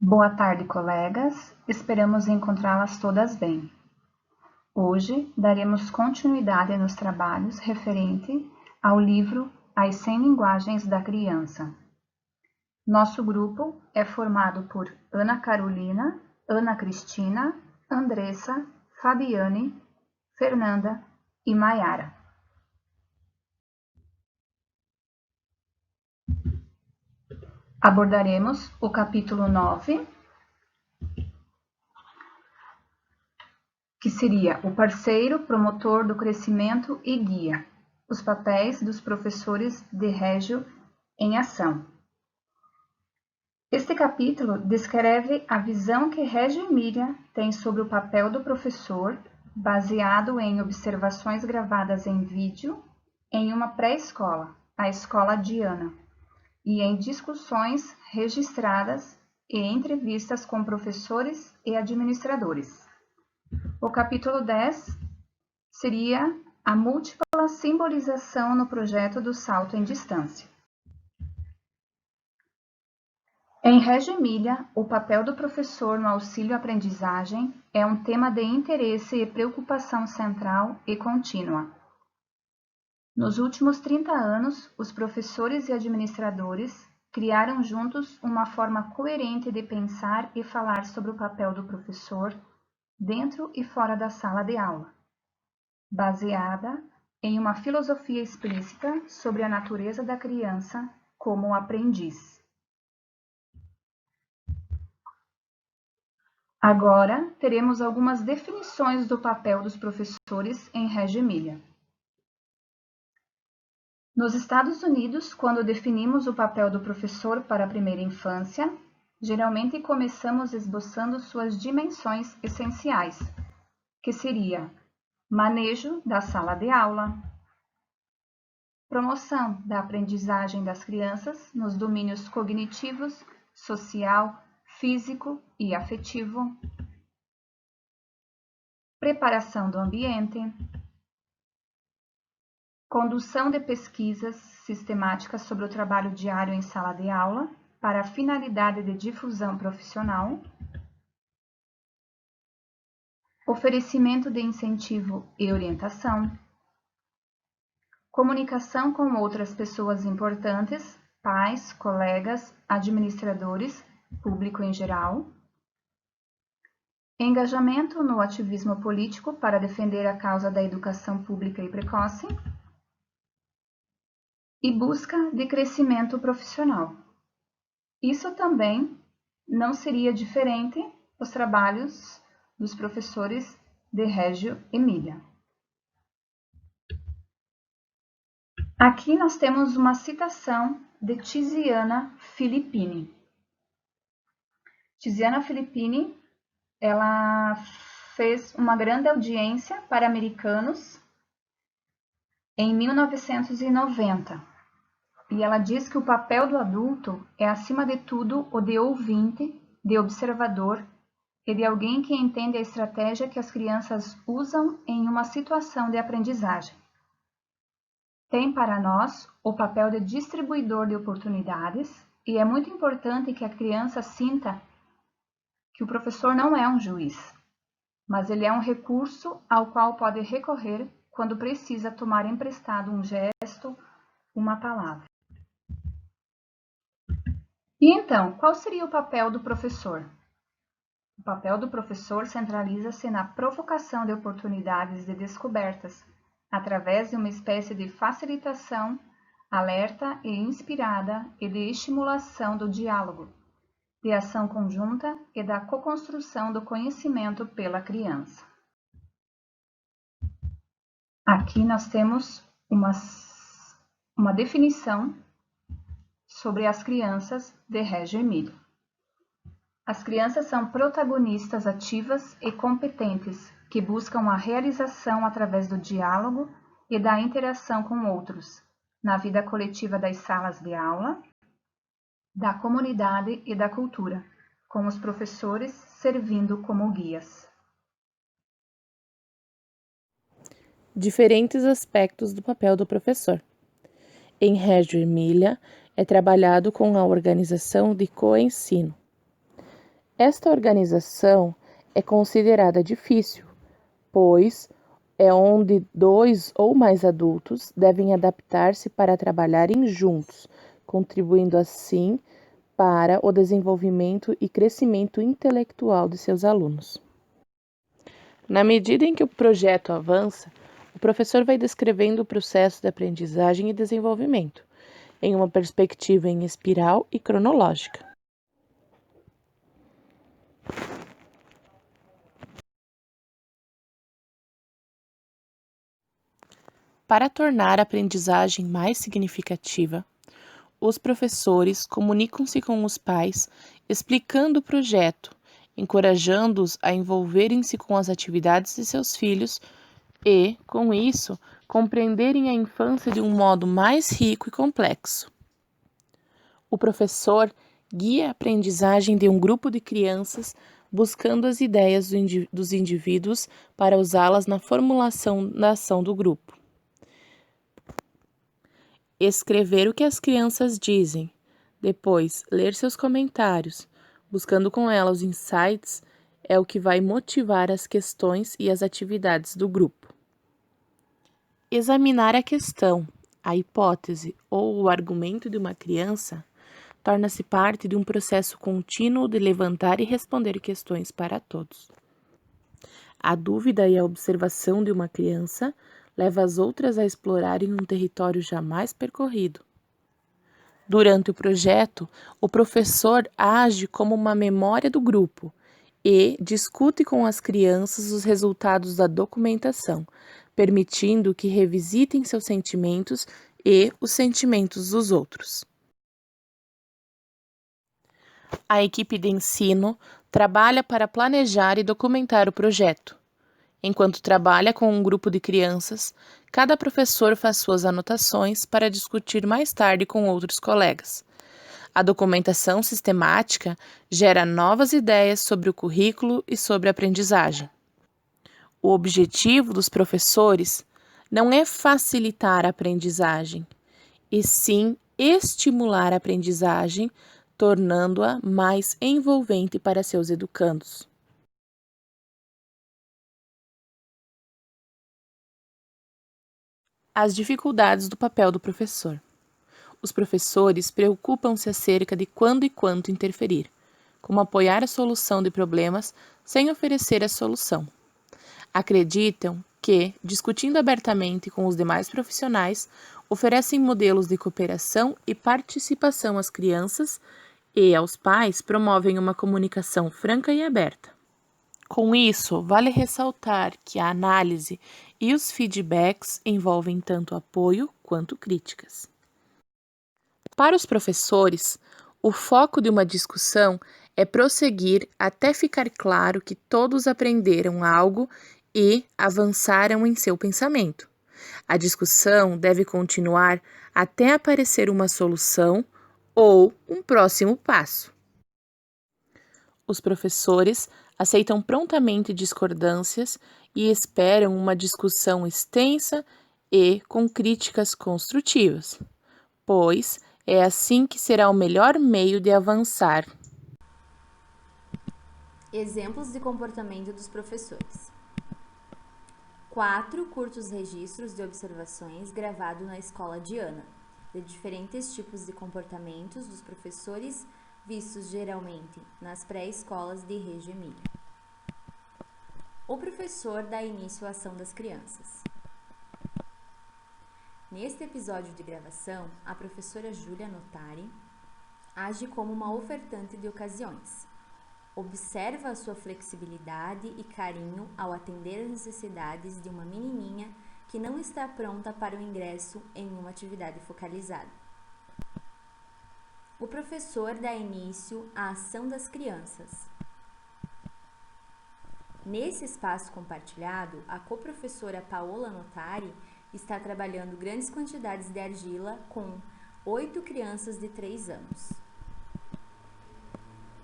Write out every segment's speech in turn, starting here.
Boa tarde, colegas. Esperamos encontrá-las todas bem. Hoje daremos continuidade nos trabalhos referente ao livro As 100 Linguagens da Criança. Nosso grupo é formado por Ana Carolina, Ana Cristina, Andressa, Fabiane, Fernanda e Maiara. Abordaremos o capítulo 9, que seria o parceiro, promotor do crescimento e guia, os papéis dos professores de Régio em ação. Este capítulo descreve a visão que Régio Emília tem sobre o papel do professor, baseado em observações gravadas em vídeo em uma pré-escola, a Escola Diana, e em discussões registradas e entrevistas com professores e administradores. O capítulo 10 seria a múltipla simbolização no projeto do salto em distância. Em Régio Emília, o papel do professor no auxílio-aprendizagem é um tema de interesse e preocupação central e contínua. Nos últimos 30 anos, os professores e administradores criaram juntos uma forma coerente de pensar e falar sobre o papel do professor dentro e fora da sala de aula, baseada em uma filosofia explícita sobre a natureza da criança como aprendiz. Agora, teremos algumas definições do papel dos professores em Régio Emília. Nos Estados Unidos, quando definimos o papel do professor para a primeira infância, geralmente começamos esboçando suas dimensões essenciais, que seria manejo da sala de aula, promoção da aprendizagem das crianças nos domínios cognitivos, social, físico e afetivo, preparação do ambiente, condução de pesquisas sistemáticas sobre o trabalho diário em sala de aula para a finalidade de difusão profissional, oferecimento de incentivo e orientação, comunicação com outras pessoas importantes, pais, colegas, administradores, público em geral, engajamento no ativismo político para defender a causa da educação pública e precoce, e busca de crescimento profissional. Isso também não seria diferente dos trabalhos dos professores de Régio Emília. Aqui nós temos uma citação de Tiziana Filippini. Tiziana Filippini, ela fez uma grande audiência para americanos em 1990. E ela diz que o papel do adulto é, acima de tudo, o de ouvinte, de observador e de alguém que entende a estratégia que as crianças usam em uma situação de aprendizagem. Tem para nós o papel de distribuidor de oportunidades e é muito importante que a criança sinta que o professor não é um juiz, mas ele é um recurso ao qual pode recorrer quando precisa tomar emprestado um gesto, uma palavra. E então, qual seria o papel do professor? O papel do professor centraliza-se na provocação de oportunidades de descobertas, através de uma espécie de facilitação, alerta e inspirada e de estimulação do diálogo, de ação conjunta e da coconstrução do conhecimento pela criança. Aqui nós temos uma definição sobre as crianças de Régio Emília. As crianças são protagonistas ativas e competentes que buscam a realização através do diálogo e da interação com outros, na vida coletiva das salas de aula, da comunidade e da cultura, com os professores servindo como guias. Diferentes aspectos do papel do professor. Em Régio Emília, é trabalhado com a organização de coensino. Esta organização é considerada difícil, pois é onde 2 ou mais adultos devem adaptar-se para trabalharem juntos, contribuindo assim para o desenvolvimento e crescimento intelectual de seus alunos. Na medida em que o projeto avança, o professor vai descrevendo o processo de aprendizagem e desenvolvimento, em uma perspectiva em espiral e cronológica. Para tornar a aprendizagem mais significativa, os professores comunicam-se com os pais, explicando o projeto, encorajando-os a envolverem-se com as atividades de seus filhos e, com isso, compreenderem a infância de um modo mais rico e complexo. O professor guia a aprendizagem de um grupo de crianças, buscando as ideias dos indivíduos para usá-las na formulação da ação do grupo. Escrever o que as crianças dizem, depois ler seus comentários, buscando com elas os insights, é o que vai motivar as questões e as atividades do grupo. Examinar a questão, a hipótese ou o argumento de uma criança torna-se parte de um processo contínuo de levantar e responder questões para todos. A dúvida e a observação de uma criança leva as outras a explorarem um território jamais percorrido. Durante o projeto, o professor age como uma memória do grupo e discute com as crianças os resultados da documentação, permitindo que revisitem seus sentimentos e os sentimentos dos outros. A equipe de ensino trabalha para planejar e documentar o projeto. Enquanto trabalha com um grupo de crianças, cada professor faz suas anotações para discutir mais tarde com outros colegas. A documentação sistemática gera novas ideias sobre o currículo e sobre a aprendizagem. O objetivo dos professores não é facilitar a aprendizagem, e sim estimular a aprendizagem, tornando-a mais envolvente para seus educandos. As dificuldades do papel do professor. Os professores preocupam-se acerca de quando e quanto interferir, como apoiar a solução de problemas sem oferecer a solução. Acreditam que, discutindo abertamente com os demais profissionais, oferecem modelos de cooperação e participação às crianças e aos pais promovem uma comunicação franca e aberta. Com isso, vale ressaltar que a análise e os feedbacks envolvem tanto apoio quanto críticas. Para os professores, o foco de uma discussão é prosseguir até ficar claro que todos aprenderam algo e avançaram em seu pensamento. A discussão deve continuar até aparecer uma solução ou um próximo passo. Os professores aceitam prontamente discordâncias e esperam uma discussão extensa e com críticas construtivas, pois é assim que será o melhor meio de avançar. Exemplos de comportamento dos professores. 4 curtos registros de observações gravados na escola de Ana, de diferentes tipos de comportamentos dos professores vistos geralmente nas pré-escolas de Reggio Emília. O professor dá início à ação das crianças. Neste episódio de gravação, a professora Júlia Notari age como uma ofertante de ocasiões. Observa a sua flexibilidade e carinho ao atender às necessidades de uma menininha que não está pronta para o ingresso em uma atividade focalizada. O professor dá início à ação das crianças. Nesse espaço compartilhado, a coprofessora Paola Notari está trabalhando grandes quantidades de argila com 8 crianças de 3 anos.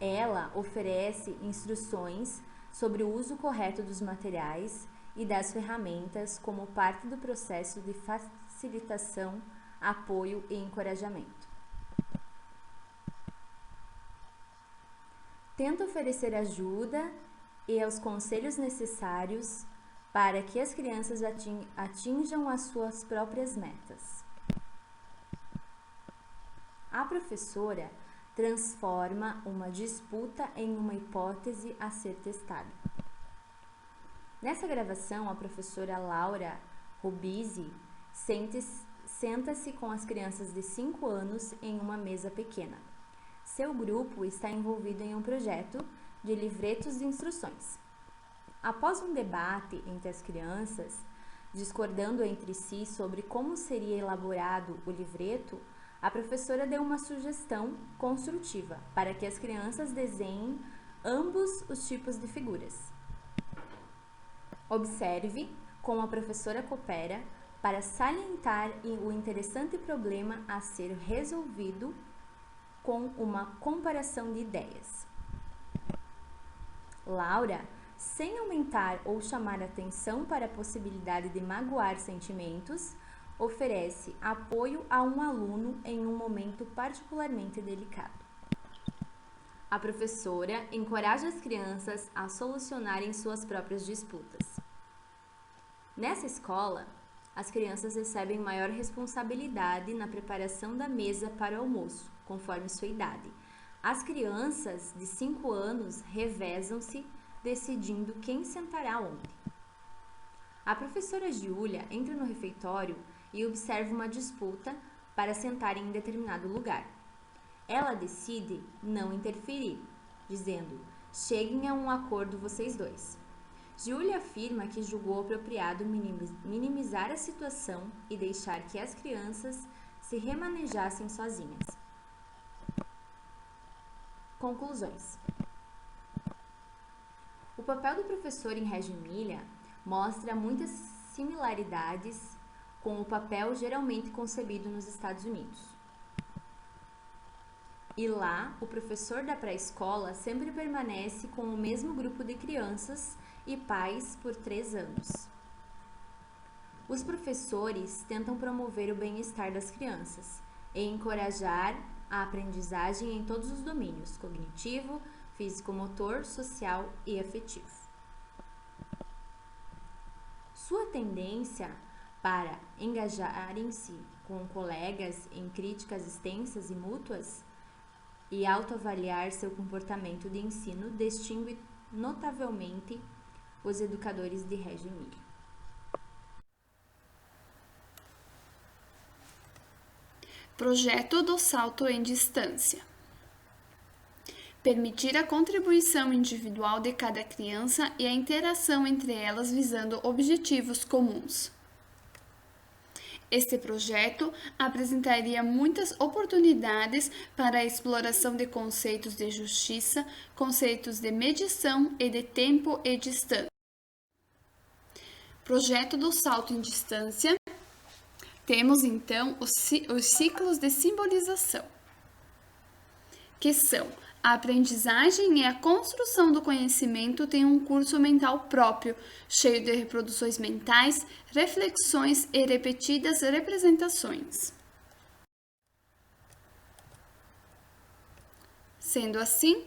Ela oferece instruções sobre o uso correto dos materiais e das ferramentas como parte do processo de facilitação, apoio e encorajamento. Tenta oferecer ajuda e os conselhos necessários para que as crianças atinjam as suas próprias metas. A professora transforma uma disputa em uma hipótese a ser testada. Nessa gravação, a professora Laura Rubizzi senta-se com as crianças de 5 anos em uma mesa pequena. Seu grupo está envolvido em um projeto de livretos de instruções. Após um debate entre as crianças, discordando entre si sobre como seria elaborado o livreto, a professora deu uma sugestão construtiva para que as crianças desenhem ambos os tipos de figuras. Observe como a professora coopera para salientar o interessante problema a ser resolvido com uma comparação de ideias. Laura, sem aumentar ou chamar atenção para a possibilidade de magoar sentimentos, oferece apoio a um aluno em um momento particularmente delicado. A professora encoraja as crianças a solucionarem suas próprias disputas. Nessa escola, as crianças recebem maior responsabilidade na preparação da mesa para o almoço, conforme sua idade. As crianças de 5 anos revezam-se, decidindo quem sentará onde. A professora Júlia entra no refeitório e observa uma disputa para sentar em determinado lugar. Ela decide não interferir, dizendo: cheguem a um acordo vocês dois. Júlia afirma que julgou apropriado minimizar a situação e deixar que as crianças se remanejassem sozinhas. Conclusões. O papel do professor em Reggio Emilia mostra muitas similaridades com o papel geralmente concebido nos Estados Unidos. E lá, o professor da pré-escola sempre permanece com o mesmo grupo de crianças e pais por 3 anos. Os professores tentam promover o bem-estar das crianças e encorajar a aprendizagem em todos os domínios: cognitivo, físico-motor, social e afetivo. Sua tendência para engajarem-se com colegas em críticas extensas e mútuas e autoavaliar seu comportamento de ensino distingue notavelmente os educadores de Reggio Emilia. Projeto do salto em distância. Permitir a contribuição individual de cada criança e a interação entre elas visando objetivos comuns. Este projeto apresentaria muitas oportunidades para a exploração de conceitos de justiça, conceitos de medição e de tempo e distância. Projeto do salto em distância. Temos então os ciclos de simbolização, que são: a aprendizagem e a construção do conhecimento têm um curso mental próprio, cheio de reproduções mentais, reflexões e repetidas representações. Sendo assim,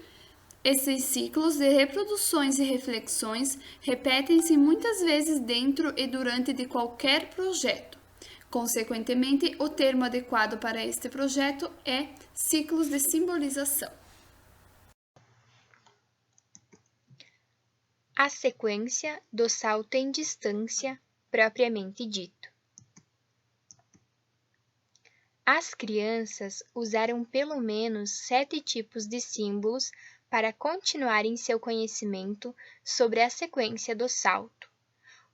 esses ciclos de reproduções e reflexões repetem-se muitas vezes dentro e durante de qualquer projeto. Consequentemente, o termo adequado para este projeto é ciclos de simbolização. A sequência do salto em distância propriamente dito. As crianças usaram pelo menos 7 tipos de símbolos para continuarem seu conhecimento sobre a sequência do salto.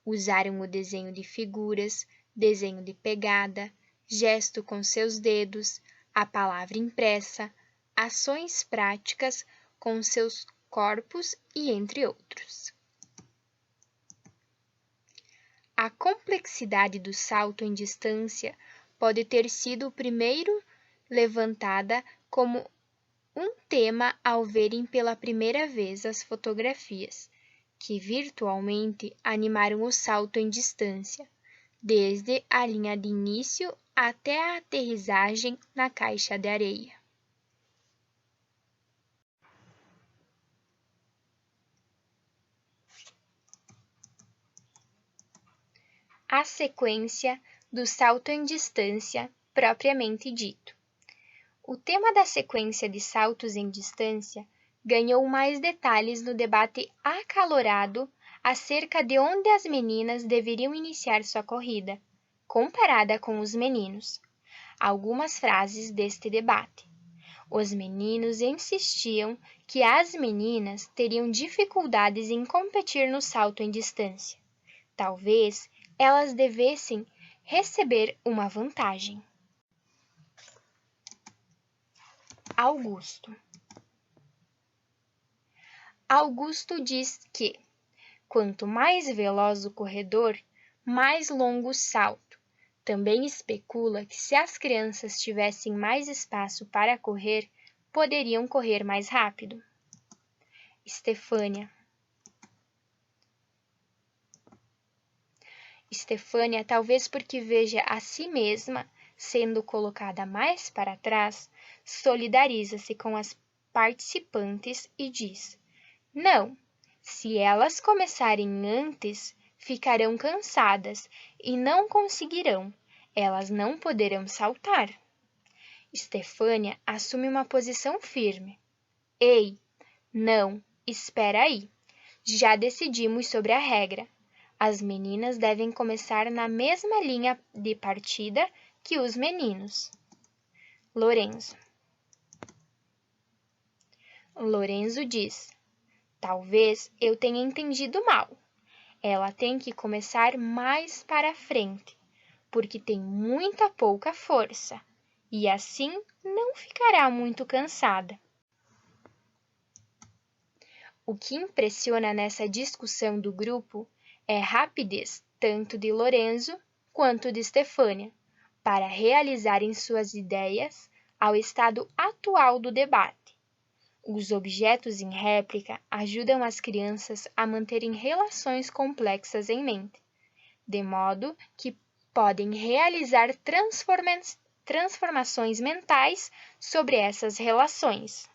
Usaram o desenho de figuras, desenho de pegada, gesto com seus dedos, a palavra impressa, ações práticas com seus corpos e entre outros. A complexidade do salto em distância pode ter sido primeiro levantada como um tema ao verem pela primeira vez as fotografias, que virtualmente animaram o salto em distância, desde a linha de início até a aterrissagem na caixa de areia. a sequência do salto em distância propriamente dito. O tema da sequência de saltos em distância ganhou mais detalhes no debate acalorado acerca de onde as meninas deveriam iniciar sua corrida, comparada com os meninos. Algumas frases deste debate. Os meninos insistiam que as meninas teriam dificuldades em competir no salto em distância. Talvez elas devessem receber uma vantagem. Augusto diz que, quanto mais veloz o corredor, mais longo o salto. Também especula que se as crianças tivessem mais espaço para correr, poderiam correr mais rápido. Estefânia, talvez porque veja a si mesma sendo colocada mais para trás, solidariza-se com as participantes e diz: não, se elas começarem antes, ficarão cansadas e não conseguirão, elas não poderão saltar. Estefânia assume uma posição firme. Ei, não, espera aí. Já decidimos sobre a regra. As meninas devem começar na mesma linha de partida que os meninos. Lorenzo diz: talvez eu tenha entendido mal. Ela tem que começar mais para frente, porque tem muita pouca força, e assim não ficará muito cansada. O que impressiona nessa discussão do grupo é a rapidez tanto de Lorenzo quanto de Estefânia para realizarem suas ideias ao estado atual do debate. Os objetos em réplica ajudam as crianças a manterem relações complexas em mente, de modo que podem realizar transformações mentais sobre essas relações.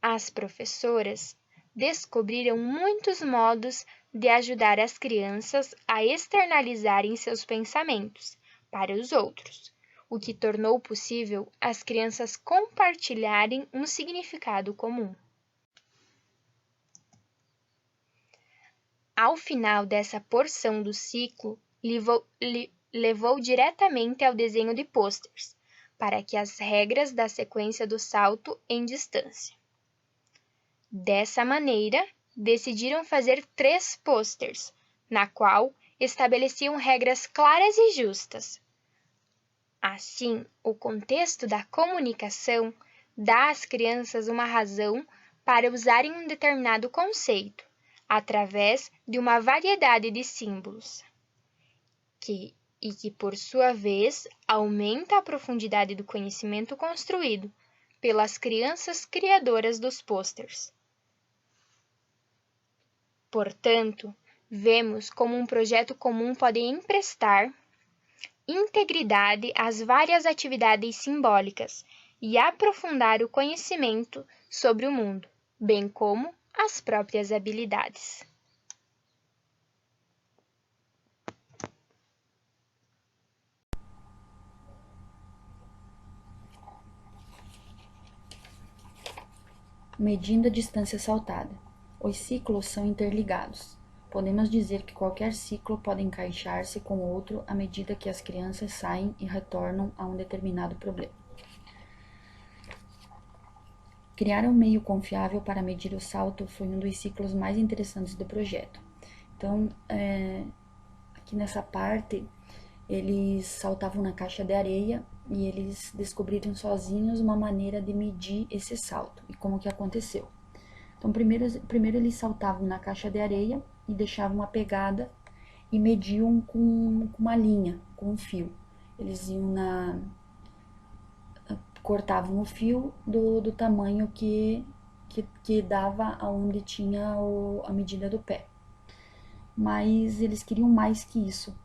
As professoras descobriram muitos modos de ajudar as crianças a externalizarem seus pensamentos para os outros, o que tornou possível as crianças compartilharem um significado comum. Ao final dessa porção do ciclo, levou diretamente ao desenho de pôsteres, para que as regras da sequência do salto em distância. Dessa maneira, decidiram fazer 3 pôsteres, na qual estabeleciam regras claras e justas. Assim, o contexto da comunicação dá às crianças uma razão para usarem um determinado conceito, através de uma variedade de símbolos, que, por sua vez, aumenta a profundidade do conhecimento construído pelas crianças criadoras dos pôsteres. Portanto, vemos como um projeto comum pode emprestar integridade às várias atividades simbólicas e aprofundar o conhecimento sobre o mundo, bem como as próprias habilidades. Medindo a distância saltada. Os ciclos são interligados. Podemos dizer que qualquer ciclo pode encaixar-se com outro à medida que as crianças saem e retornam a um determinado problema. Criar um meio confiável para medir o salto foi um dos ciclos mais interessantes do projeto. Então, aqui nessa parte, eles saltavam na caixa de areia e eles descobriram sozinhos uma maneira de medir esse salto e como que aconteceu. Então, primeiro eles saltavam na caixa de areia e deixavam uma pegada e mediam com uma linha, com um fio. Eles cortavam o fio do tamanho que dava aonde tinha a medida do pé. Mas eles queriam mais que isso.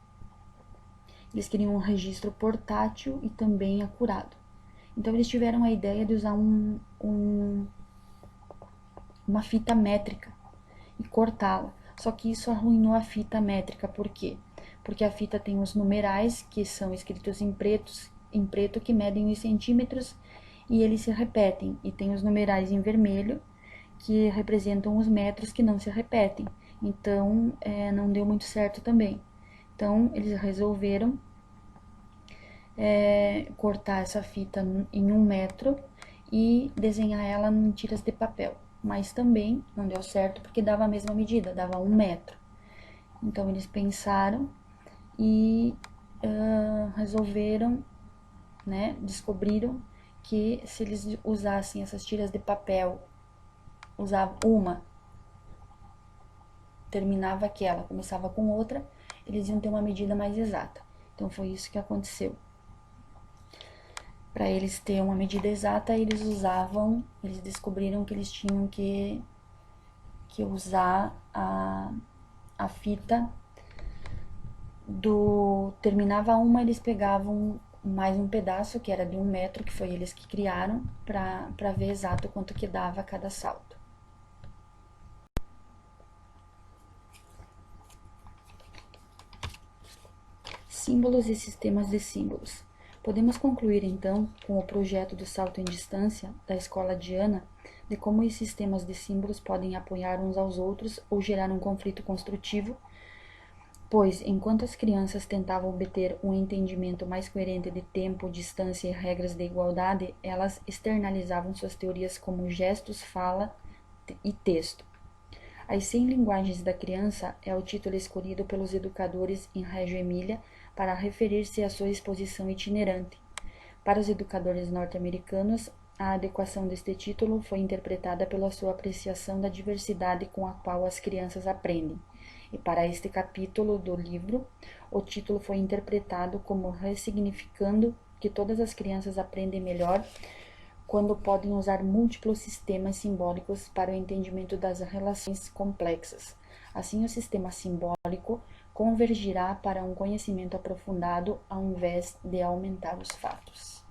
Eles queriam um registro portátil e também acurado. Então, eles tiveram a ideia de usar uma fita métrica e cortá-la. Só que isso arruinou a fita métrica, por quê? Porque a fita tem os numerais, que são escritos em preto, que medem os centímetros, e eles se repetem. E tem os numerais em vermelho, que representam os metros, que não se repetem. Então, não deu muito certo também. Então, eles resolveram cortar essa fita em 1 metro e desenhar ela em tiras de papel. Mas também não deu certo porque dava a mesma medida, dava 1 metro. Então eles pensaram e resolveram, né, descobriram que se eles usassem essas tiras de papel, usavam uma, terminava aquela, começava com outra, eles iam ter uma medida mais exata. Então foi isso que aconteceu. Para eles terem uma medida exata, eles descobriram que eles tinham que usar a fita terminava uma, eles pegavam mais um pedaço, que era de 1 metro, que foi eles que criaram, para ver exato quanto que dava cada salto. Símbolos e sistemas de símbolos. Podemos concluir, então, com o projeto do salto em distância da Escola Diana, de como os sistemas de símbolos podem apoiar uns aos outros ou gerar um conflito construtivo, pois, enquanto as crianças tentavam obter um entendimento mais coerente de tempo, distância e regras de igualdade, elas externalizavam suas teorias como gestos, fala e texto. As 100 linguagens da criança é o título escolhido pelos educadores em Reggio Emília para referir-se à sua exposição itinerante. Para os educadores norte-americanos, a adequação deste título foi interpretada pela sua apreciação da diversidade com a qual as crianças aprendem. E para este capítulo do livro, o título foi interpretado como ressignificando que todas as crianças aprendem melhor quando podem usar múltiplos sistemas simbólicos para o entendimento das relações complexas. Assim, o sistema simbólico convergirá para um conhecimento aprofundado ao invés de aumentar os fatos.